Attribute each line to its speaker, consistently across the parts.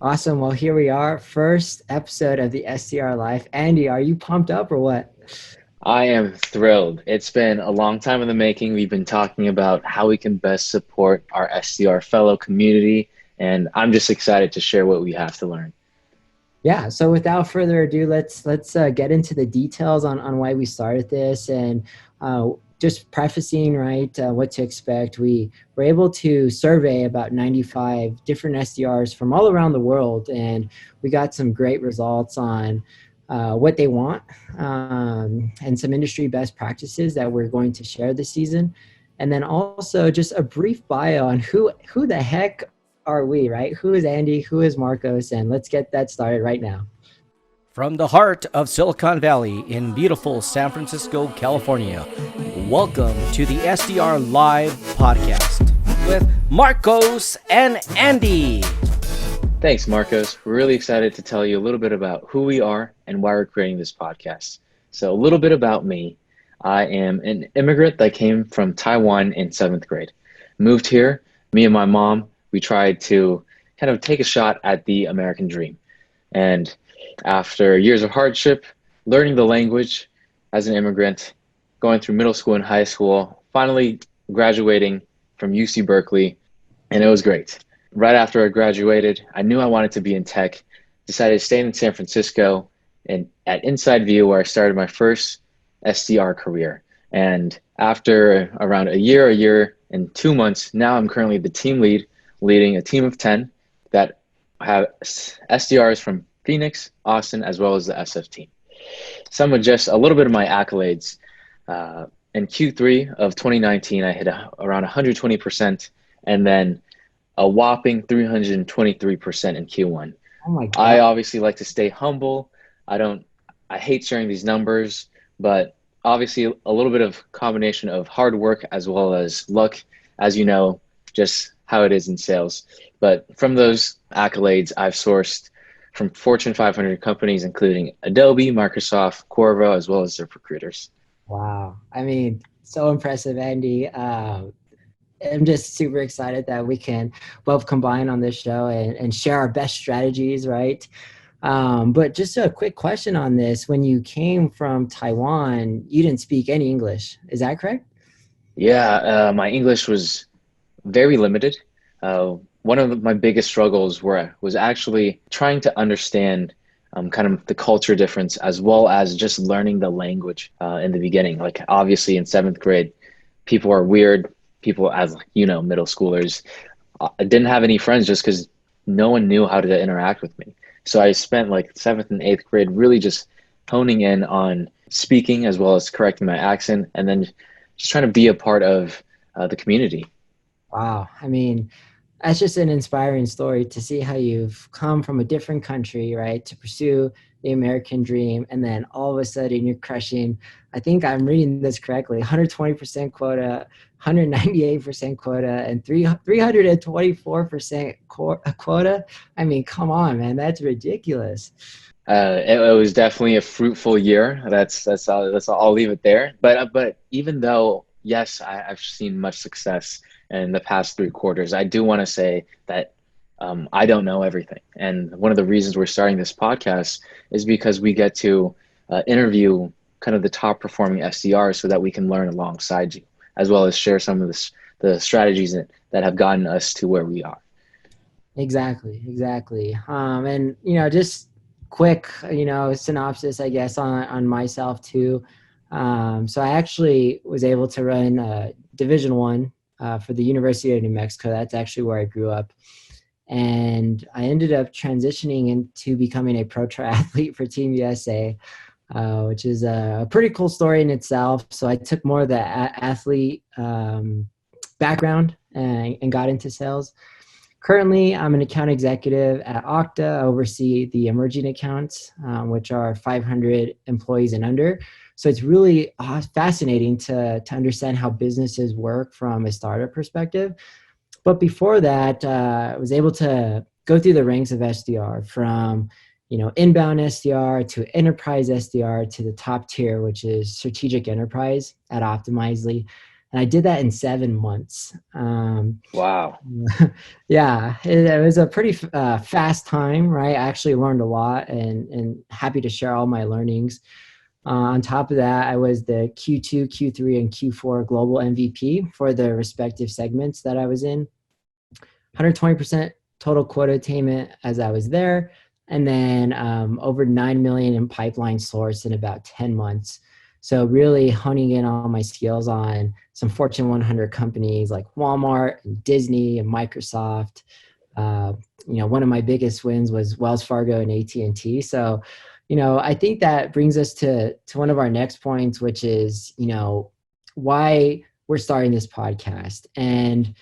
Speaker 1: Awesome. Well, here we are. First episode of the SDR Life. Andy, are you pumped up or what?
Speaker 2: I am thrilled. It's been a long time in the making. We've been talking about how we can best support our SDR fellow community, and I'm just excited to share what we have to learn.
Speaker 1: Yeah. So without further ado, let's get into the details on why we started this and just prefacing what to expect. We were able to survey about 95 different SDRs from all around the world, and we got some great results on what they want and some industry best practices that we're going to share this season. And then also just a brief bio on who the heck are we, right? Who is Andy? Who is Marcos? And let's get that started right now.
Speaker 3: From the heart of Silicon Valley in beautiful San Francisco, California, welcome to the SDR Live podcast with Marcos and Andy.
Speaker 2: Thanks, Marcos. We're really excited to tell you a little bit about who we are and why we're creating this podcast. So a little bit about me. I am an immigrant that came from Taiwan in 7th grade. Moved here, me and my mom, we tried to kind of take a shot at the American dream. And after years of hardship, learning the language as an immigrant, going through middle school and high school, finally graduating from UC Berkeley, and it was great. Right after I graduated, I knew I wanted to be in tech, decided to stay in San Francisco and at InsideView, where I started my first SDR career. And after around a year and 2 months, now I'm currently the team lead, leading a team of 10 that have SDRs from Phoenix, Austin, as well as the SF team. Some of just a little bit of my accolades. In Q3 of 2019, I hit around 120%, and then a whopping 323% in Q1.
Speaker 1: Oh my God.
Speaker 2: I obviously like to stay humble. I hate sharing these numbers, but obviously a little bit of combination of hard work as well as luck, as you know, just how it is in sales. But from those accolades, I've sourced from Fortune 500 companies, including Adobe, Microsoft, Qorvo, as well as ZipRecruiters.
Speaker 1: Wow. I mean, so impressive, Andy. I'm just super excited that we can both combine on this show and share our best strategies, right? But just a quick question on this. When you came from Taiwan, you didn't speak any English. Is that correct?
Speaker 2: Yeah, my English was very limited. One of my biggest struggles was actually trying to understand kind of the culture difference as well as just learning the language in the beginning. Like obviously in 7th grade, people are weird. People, as you know, middle schoolers, I didn't have any friends just because no one knew how to interact with me. So I spent like 7th and 8th grade really just honing in on speaking as well as correcting my accent and then just trying to be a part of the community.
Speaker 1: Wow. I mean, that's just an inspiring story to see how you've come from a different country, right, to pursue the American dream. And then all of a sudden you're crushing, I think I'm reading this correctly, 120% quota, 198% quota, and 324% quota. I mean, come on, man, that's ridiculous.
Speaker 2: It was definitely a fruitful year. That's all. I'll leave it there. But even though, yes, I've seen much success in the past 3 quarters, I do want to say that I don't know everything. And one of the reasons we're starting this podcast is because we get to interview kind of the top performing SDRs so that we can learn alongside you, as well as share some of the strategies that have gotten us to where we are.
Speaker 1: Exactly. And, just quick, synopsis, I guess, on myself too. So I actually was able to run Division I for the University of New Mexico. That's actually where I grew up. And I ended up transitioning into becoming a pro triathlete for Team USA, which is a pretty cool story in itself. So I took more of the athlete background and got into sales. Currently, I'm an account executive at Okta. I oversee the emerging accounts, which are 500 employees and under. So it's really fascinating to understand how businesses work from a startup perspective. But before that, I was able to go through the ranks of SDR from, inbound SDR to enterprise SDR to the top tier, which is Strategic Enterprise at Optimizely. And I did that in 7 months.
Speaker 2: Wow.
Speaker 1: Yeah, it was a pretty fast time, right? I actually learned a lot and happy to share all my learnings. On top of that, I was the Q2, Q3, and Q4 global MVP for the respective segments that I was in. 120% total quota attainment as I was there. And then over 9 million in pipeline source in about 10 months. So really honing in on my skills on some Fortune 100 companies like Walmart and Disney and Microsoft. One of my biggest wins was Wells Fargo and AT&T. So, I think that brings us to one of our next points, which is, why we're starting this podcast. And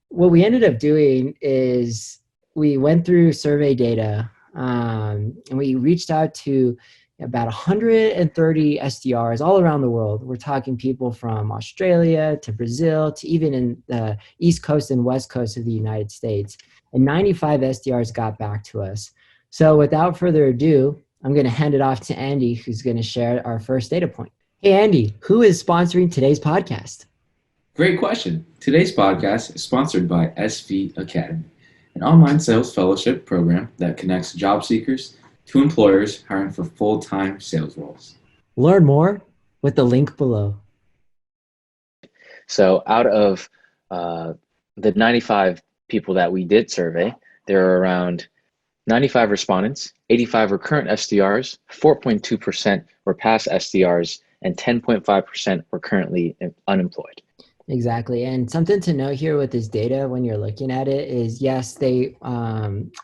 Speaker 1: what we ended up doing is we went through survey data and we reached out to about 130 SDRs all around the world. We're talking people from Australia to Brazil to even in the East Coast and West Coast of the United States. And 95 SDRs got back to us. So without further ado, I'm going to hand it off to Andy, who's going to share our first data point. Hey, Andy, who is sponsoring today's podcast?
Speaker 4: Great question. Today's podcast is sponsored by SV Academy, an online sales fellowship program that connects job seekers to employers hiring for full-time sales roles.
Speaker 1: Learn more with the link below.
Speaker 2: So out of the 95 people that we did survey, there are around 95 respondents, 85 were current SDRs, 4.2% were past SDRs, and 10.5% were currently unemployed.
Speaker 1: Exactly. And something to note here with this data when you're looking at it is, yes, they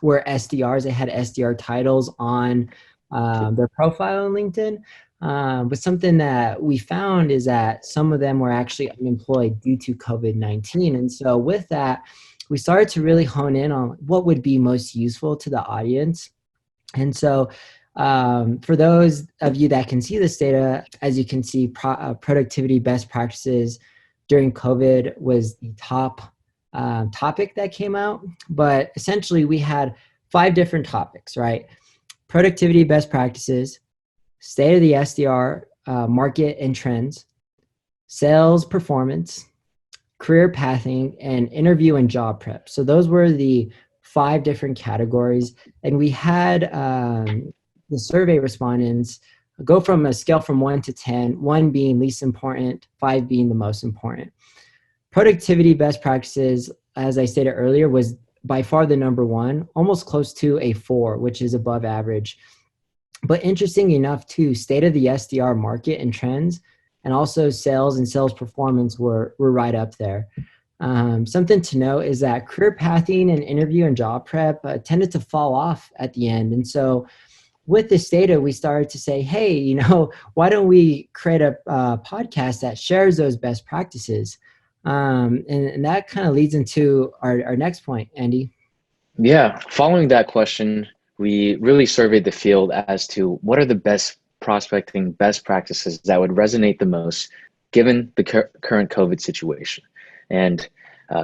Speaker 1: were SDRs. They had SDR titles on their profile on LinkedIn. But something that we found is that some of them were actually unemployed due to COVID-19. And so with that, we started to really hone in on what would be most useful to the audience. And so for those of you that can see this data, as you can see, productivity best practices during COVID was the top topic that came out. But essentially, we had 5 different topics, right? Productivity best practices, state of the SDR market and trends, sales performance, career pathing, and interview and job prep. So those were the 5 different categories. And we had the survey respondents go from a scale from 1 to 10, 1 being least important, 5 being the most important. Productivity best practices, as I stated earlier, was by far the number 1, almost close to a 4, which is above average. But interesting enough too, state of the SDR market and trends, and also sales and sales performance were right up there. Something to note is that career pathing and interview and job prep tended to fall off at the end. And so with this data, we started to say, hey, why don't we create a podcast that shares those best practices? And that kind of leads into our next point, Andy.
Speaker 2: Yeah, following that question, we really surveyed the field as to what are the best prospecting best practices that would resonate the most given the current COVID situation. And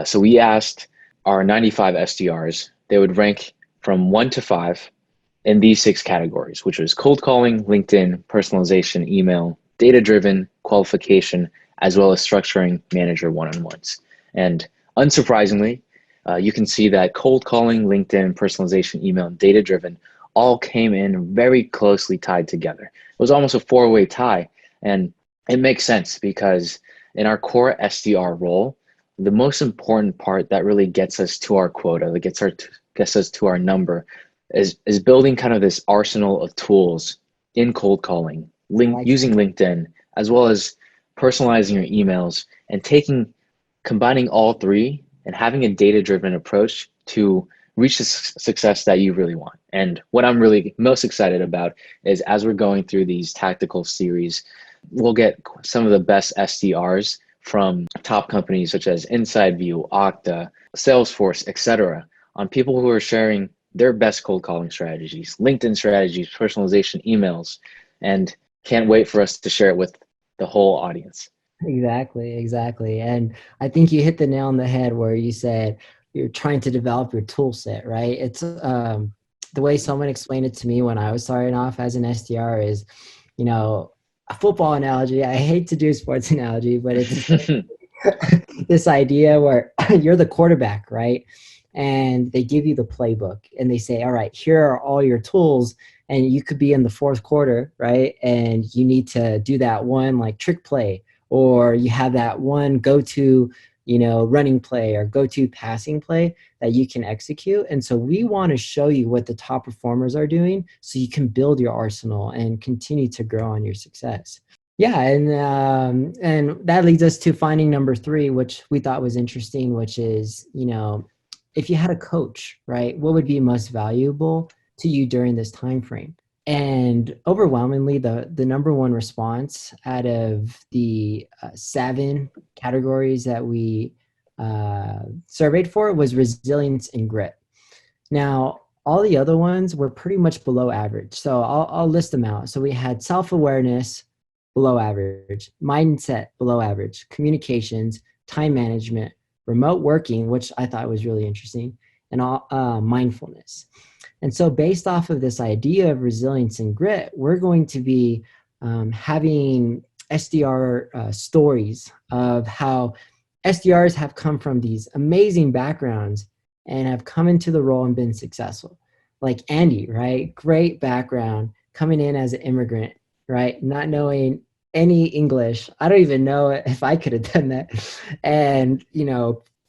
Speaker 2: so we asked our 95 SDRs, they would rank from 1 to 5 in these 6 categories, which was cold calling, LinkedIn, personalization, email, data-driven, qualification, as well as structuring manager one-on-ones. And unsurprisingly, you can see that cold calling, LinkedIn, personalization, email, and data-driven all came in very closely tied together. It was almost a 4-way tie. And it makes sense because in our core SDR role, the most important part that really gets us to our quota, that gets us to our number, is building kind of this arsenal of tools in cold calling, using LinkedIn, as well as personalizing your emails and combining all 3 and having a data-driven approach to reach the success that you really want. And what I'm really most excited about is as we're going through these tactical series, we'll get some of the best SDRs from top companies such as InsideView, Okta, Salesforce, etc., on people who are sharing their best cold calling strategies, LinkedIn strategies, personalization, emails, and can't wait for us to share it with the whole audience.
Speaker 1: Exactly. And I think you hit the nail on the head where you said you're trying to develop your tool set, right? It's the way someone explained it to me when I was starting off as an SDR is, a football analogy. I hate to do a sports analogy, but it's this idea where you're the quarterback, right? And they give you the playbook and they say, all right, here are all your tools. And you could be in the fourth quarter, right? And you need to do that one like trick play, or you have that one go-to, running play or go-to passing play that you can execute. And so we want to show you what the top performers are doing so you can build your arsenal and continue to grow on your success. Yeah, and that leads us to finding number 3, which we thought was interesting, which is, if you had a coach, right, what would be most valuable to you during this time frame? And overwhelmingly, the number one response out of the 7 categories that we surveyed for was resilience and grit. Now, all the other ones were pretty much below average. So I'll list them out. So we had self-awareness, below average, mindset, below average, communications, time management, remote working, which I thought was really interesting, and mindfulness. And so based off of this idea of resilience and grit, we're going to be having SDR stories of how SDRs have come from these amazing backgrounds and have come into the role and been successful. Like Andy, right? Great background, coming in as an immigrant, right? Not knowing any English. I don't even know if I could have done that. And,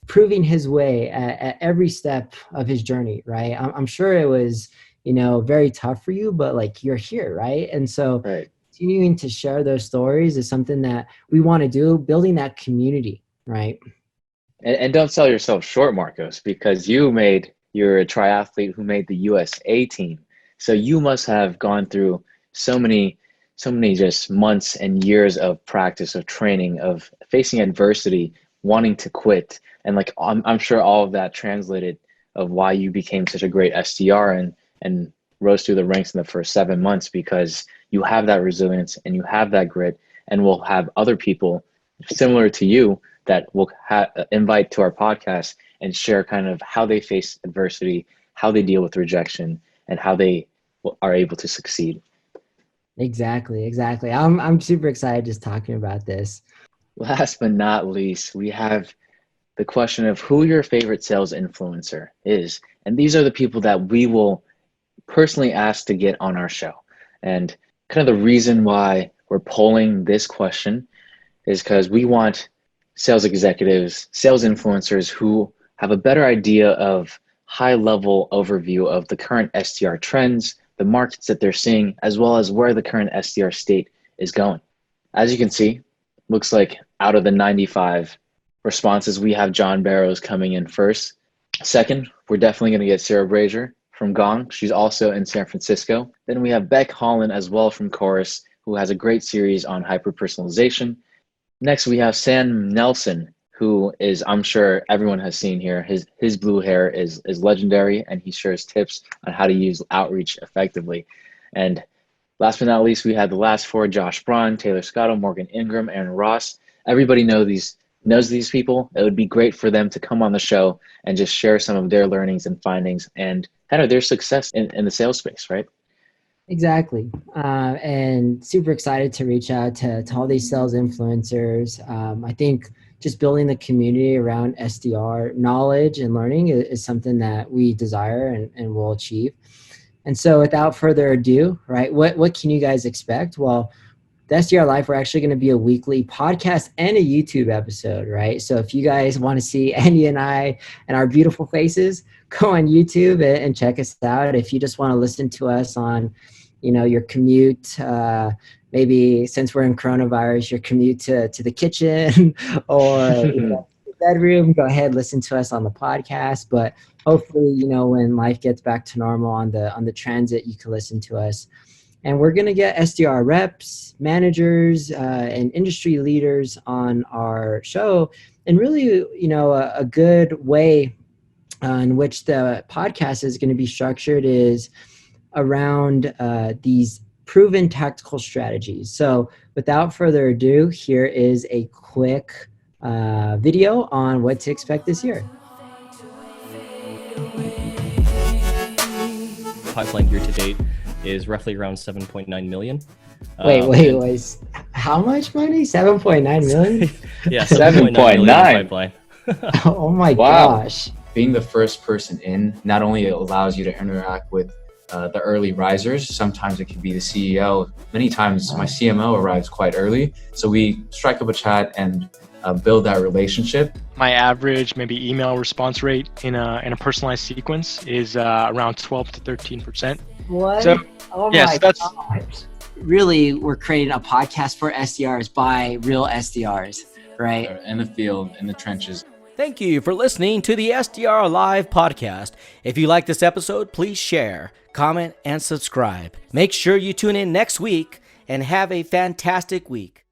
Speaker 1: proving his way at every step of his journey, right? I'm sure it was, very tough for you, but like you're here, right? And so continuing to share those stories is something that we want to do, building that community, right?
Speaker 2: And don't sell yourself short, Marcos, because you're a triathlete who made the USA team. So you must have gone through so many just months and years of practice, of training, of facing adversity, wanting to quit. And like, I'm sure all of that translated of why you became such a great SDR and rose through the ranks in the first 7 months, because you have that resilience and you have that grit, and we'll have other people similar to you that we'll invite to our podcast and share kind of how they face adversity, how they deal with rejection, and how they are able to succeed.
Speaker 1: Exactly. I'm super excited just talking about this.
Speaker 2: Last but not least, we have the question of who your favorite sales influencer is. And these are the people that we will personally ask to get on our show. And kind of the reason why we're polling this question is because we want sales executives, sales influencers who have a better idea of high-level overview of the current SDR trends, the markets that they're seeing, as well as where the current SDR state is going. As you can see, looks like out of the 95 responses, we have John Barrows coming in first. Second, we're definitely going to get Sarah Brazier from Gong. She's also in San Francisco. Then we have Beck Holland as well from Chorus, who has a great series on hyper-personalization. Next, we have Sam Nelson, who is, I'm sure everyone has seen here. His blue hair is legendary, and he shares tips on how to use outreach effectively. And last but not least, we had the last 4, Josh Braun, Taylor Scotto, Morgan Ingram, Aaron Ross. Everybody knows these people. It would be great for them to come on the show and just share some of their learnings and findings and kind of their success in the sales space, right?
Speaker 1: Exactly. And super excited to reach out to all these sales influencers. I think just building the community around SDR knowledge and learning is something that we desire and will achieve. And so without further ado, right, what can you guys expect? Well, the SDR Live, we're actually going to be a weekly podcast and a YouTube episode, right? So if you guys want to see Andy and I and our beautiful faces, go on YouTube and check us out. If you just want to listen to us on, your commute, maybe since we're in coronavirus, your commute to the kitchen or the bedroom, go ahead, listen to us on the podcast. But hopefully, when life gets back to normal on the transit, you can listen to us. And we're going to get SDR reps, managers, and industry leaders on our show. And really, a good way in which the podcast is going to be structured is around these proven tactical strategies. So without further ado, here is a quick video on what to expect this year.
Speaker 3: Pipeline year to date is roughly around 7.9 million.
Speaker 1: Wait. How much money? 7.9 million?
Speaker 3: Yeah,
Speaker 2: 7.9
Speaker 3: million pipeline.
Speaker 1: Oh my
Speaker 2: Wow.
Speaker 1: gosh.
Speaker 5: Being the first person in not only allows you to interact with the early risers, sometimes it can be the CEO. Many times my CMO arrives quite early, so we strike up a chat and build that relationship.
Speaker 6: My average maybe email response rate in a personalized sequence is around 12 to 13%.
Speaker 1: What?
Speaker 6: So,
Speaker 1: Oh
Speaker 6: yes,
Speaker 1: my
Speaker 6: that's-
Speaker 1: gosh. Really, we're creating a podcast for SDRs by real SDRs, right?
Speaker 5: In the field, in the trenches.
Speaker 3: Thank you for listening to the SDR Live podcast. If you like this episode, please share, comment, and subscribe. Make sure you tune in next week and have a fantastic week.